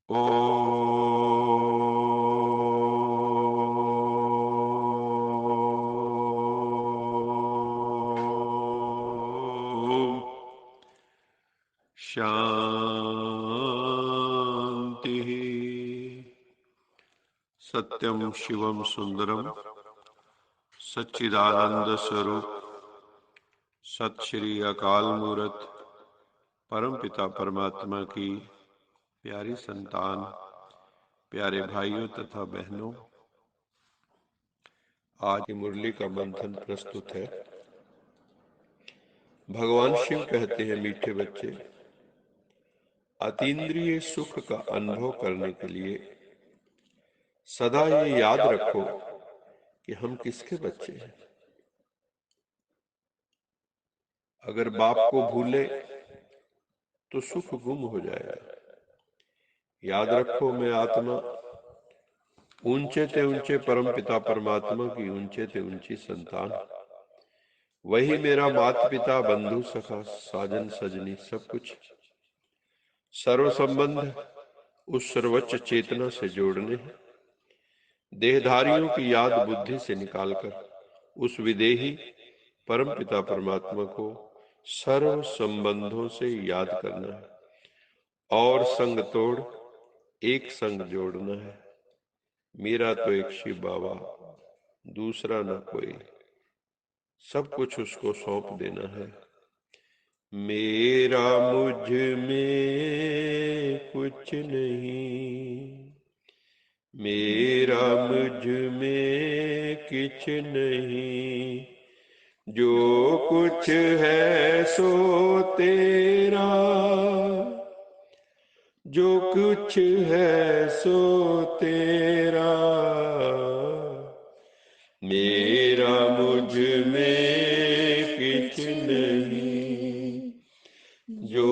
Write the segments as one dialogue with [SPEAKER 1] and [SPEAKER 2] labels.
[SPEAKER 1] ओम शांति। सत्यम शिवम सुंदरम सच्चिदानंद स्वरूप सत श्री अकाल मूरत परम पिता परमात्मा की प्यारी संतान, प्यारे भाइयों तथा बहनों, आज की मुरली का मंथन प्रस्तुत है। भगवान शिव कहते हैं, मीठे बच्चे, अतीन्द्रिय सुख का अनुभव करने के लिए सदा ये याद रखो कि हम किसके बच्चे हैं। अगर बाप को भूले तो सुख गुम हो जाएगा। याद रखो, मैं आत्मा ऊंचे ते ऊंचे परम पिता परमात्मा की ऊंचे ते ऊंची संतान, वही मेरा माता पिता बंधु सखा साजन सजनी सब कुछ। सर्व संबंध उस सर्वोच्च चेतना से जोड़ने हैं। देहधारियों की याद बुद्धि से निकालकर उस विदेही परम पिता परमात्मा को सर्व संबंधों से याद करना है और संग तोड़ एक संग जोड़ना है। मेरा तो एक शिव बाबा, दूसरा न कोई, सब कुछ उसको सौंप देना है। मेरा मुझ में कुछ नहीं, मेरा मुझ में किछ नहीं, जो कुछ है सो तेरा, जो कुछ है सो तेरा। मेरा मुझ में किछ नहीं, जो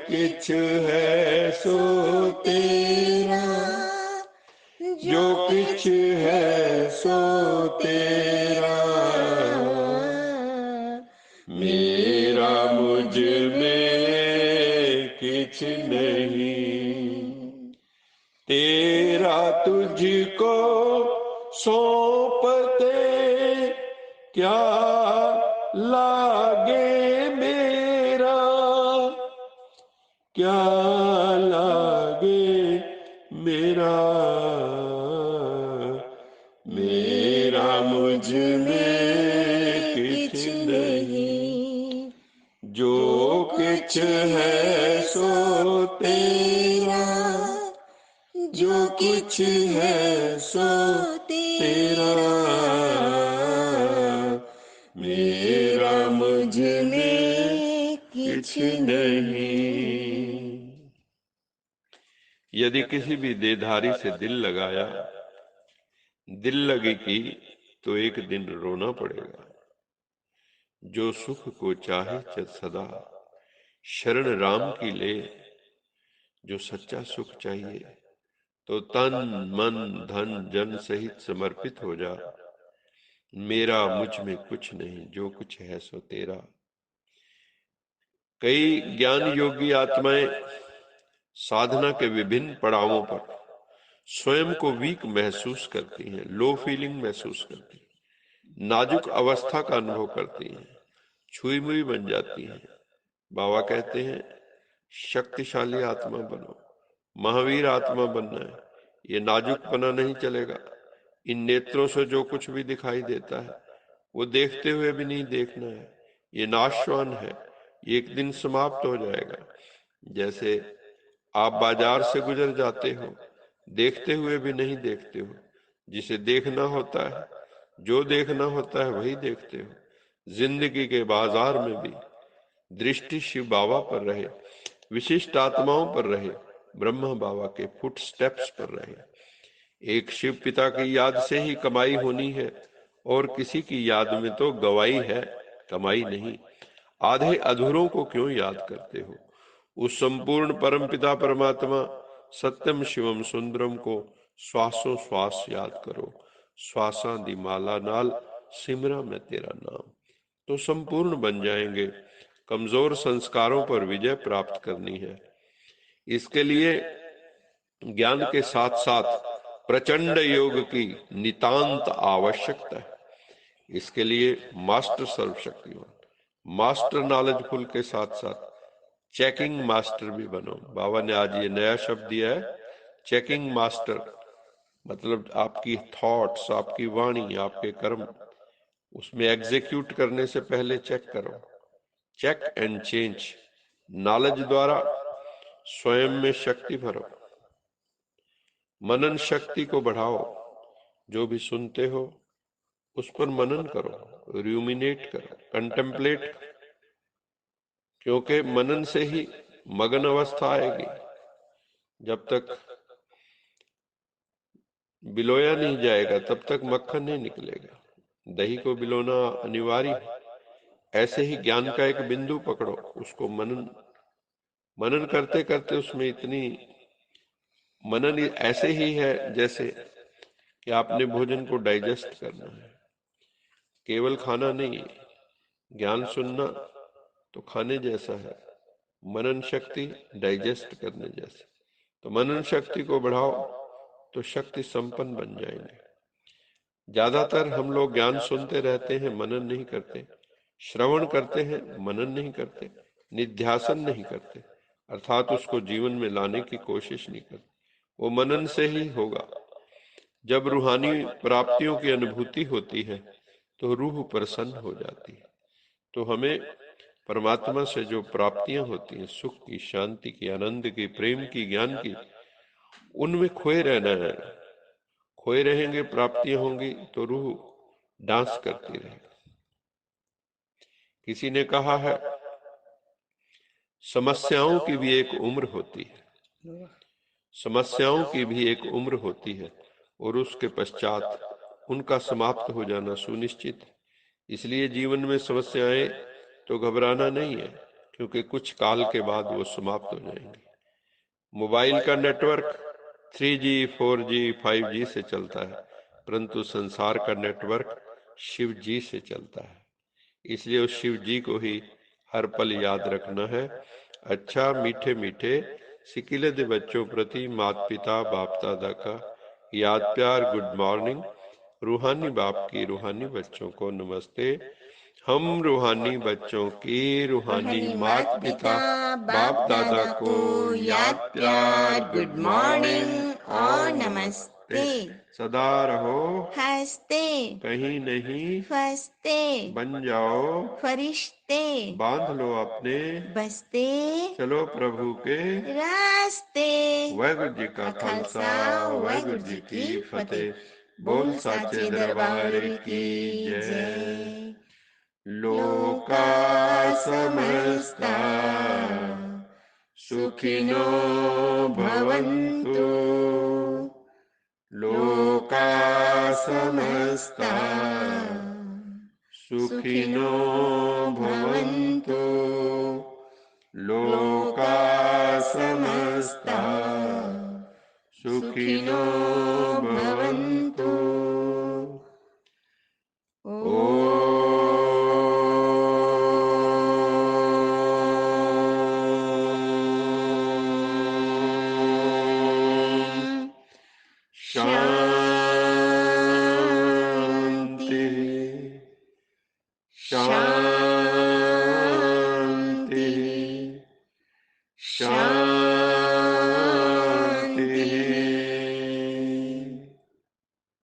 [SPEAKER 1] किछ है सो तेरा, जो किछ है सो तेरा। मेरा मुझ में किछ नहीं, तेरा तुझको सौंपते क्या लागे मेरा, क्या लागे मेरा। मेरा मुझ में किछ नहीं, जो किछ है सो तेरा, जो कुछ है सो तेरा। मेरा मुझ में किछ नहीं। यदि किसी भी देहधारी से दिल लगाया, दिल लगी की, तो एक दिन रोना पड़ेगा। जो सुख को चाहे च सदा, शरण राम की ले। जो सच्चा सुख चाहिए तो तन मन धन जन सहित समर्पित हो जा। मेरा मुझ में कुछ नहीं, जो कुछ है सो तेरा। कई ज्ञान योगी आत्माएं साधना के विभिन्न पड़ावों पर स्वयं को वीक महसूस करती हैं, लो फीलिंग महसूस करती हैं, नाजुक अवस्था का अनुभव करती हैं, छुई मुई बन जाती हैं। बाबा कहते हैं, शक्तिशाली आत्मा बनो, महावीर आत्मा बनना है। ये नाजुकपना नहीं चलेगा। इन नेत्रों से जो कुछ भी दिखाई देता है वो देखते हुए भी नहीं देखना है। ये नाशवान है, ये एक दिन समाप्त हो जाएगा। जैसे आप बाजार से गुजर जाते हो, देखते हुए भी नहीं देखते हो। जिसे देखना होता है, जो देखना होता है वही देखते हो। जिंदगी के बाजार में भी दृष्टि शिव बाबा पर रहे, विशिष्ट आत्माओं पर रहे, ब्रह्मा बाबा के फुट स्टेप्स पर रहे। एक शिव पिता की याद से ही कमाई होनी है, और किसी की याद में तो गवाई है, कमाई नहीं। आधे अधूरों को क्यों याद करते हो? उस संपूर्ण परम पिता परमात्मा सत्यम शिवम सुंदरम को श्वासों श्वास याद करो। श्वासां दी माला नाल सिमरा मैं तेरा नाम, तो संपूर्ण बन जाएंगे। कमजोर संस्कारों पर विजय प्राप्त करनी है। इसके लिए ज्ञान के साथ साथ प्रचंड योग की नितांत आवश्यकता है। इसके लिए मास्टर सर्वशक्तिमान, मास्टर नॉलेजफुल के साथ साथ चेकिंग मास्टर भी बनो। बाबा ने आज ये नया शब्द दिया है, चेकिंग मास्टर। मतलब आपकी थॉट्स, आपकी वाणी, आपके कर्म, उसमें एग्जीक्यूट करने से पहले चेक करो। Check and change. नॉलेज द्वारा स्वयं में शक्ति भरो, मनन शक्ति को बढ़ाओ। जो भी सुनते हो उस पर मनन करो, रूमिनेट करो, कंटेम्पलेट, क्योंकि मनन से ही मगन अवस्था आएगी। जब तक बिलोया नहीं जाएगा तब तक मक्खन नहीं निकलेगा। दही को बिलोना अनिवार्य है। ऐसे ही ज्ञान का एक बिंदु पकड़ो, उसको मनन मनन करते करते उसमें इतनी मनन ऐसे ही है जैसे कि आपने भोजन को डाइजेस्ट करना है, केवल खाना नहीं। ज्ञान सुनना तो खाने जैसा है, मनन शक्ति डाइजेस्ट करने जैसे। तो मनन शक्ति को बढ़ाओ तो शक्ति संपन्न बन जाएंगे। ज्यादातर हम लोग ज्ञान सुनते रहते हैं, मनन नहीं करते। श्रवण करते हैं, मनन नहीं करते, निध्यासन नहीं करते, अर्थात उसको जीवन में लाने की कोशिश नहीं करते। वो मनन से ही होगा। जब रूहानी प्राप्तियों की अनुभूति होती है तो रूह प्रसन्न हो जाती है। तो हमें परमात्मा से जो प्राप्तियां होती हैं, सुख की, शांति की, आनंद की, प्रेम की, ज्ञान की, उनमें खोए रहना है। खोए रहेंगे, प्राप्तियां होंगी तो रूह डांस करती रहेगी। किसी ने कहा है, समस्याओं की भी एक उम्र होती है, समस्याओं की भी एक उम्र होती है और उसके पश्चात उनका समाप्त हो जाना सुनिश्चित है। इसलिए जीवन में समस्याएं तो घबराना नहीं है, क्योंकि कुछ काल के बाद वो समाप्त हो जाएंगे। मोबाइल का नेटवर्क 3G, 4G, 5G से चलता है, परंतु संसार का नेटवर्क शिव जी से चलता है। इसलिए उस शिव जी को ही हर पल याद रखना है। अच्छा, मीठे मीठे सिकिले दे बच्चों प्रति माता पिता बाप दादा का याद प्यार, गुड मॉर्निंग। रूहानी बाप की रूहानी बच्चों को नमस्ते। हम रूहानी बच्चों की रूहानी माता पिता बाप दादा को याद प्यार, गुड मॉर्निंग और नमस्ते। सदा रहो
[SPEAKER 2] हंसते,
[SPEAKER 1] कहीं नहीं
[SPEAKER 2] फंसते,
[SPEAKER 1] बन जाओ
[SPEAKER 2] फरिश्ते,
[SPEAKER 1] बांध लो अपने
[SPEAKER 2] बसते
[SPEAKER 1] चलो प्रभु के
[SPEAKER 2] रास्ते।
[SPEAKER 1] वाहिगुरु जी का खालसा, वाहिगुरु जी की फतेह। बोल साचे दरबार की जय। लोका समस्ता सुखिनो भवन्तु, लोका समस्ता सुखिनो भवन्तु, लोका समस्ता सुखिनो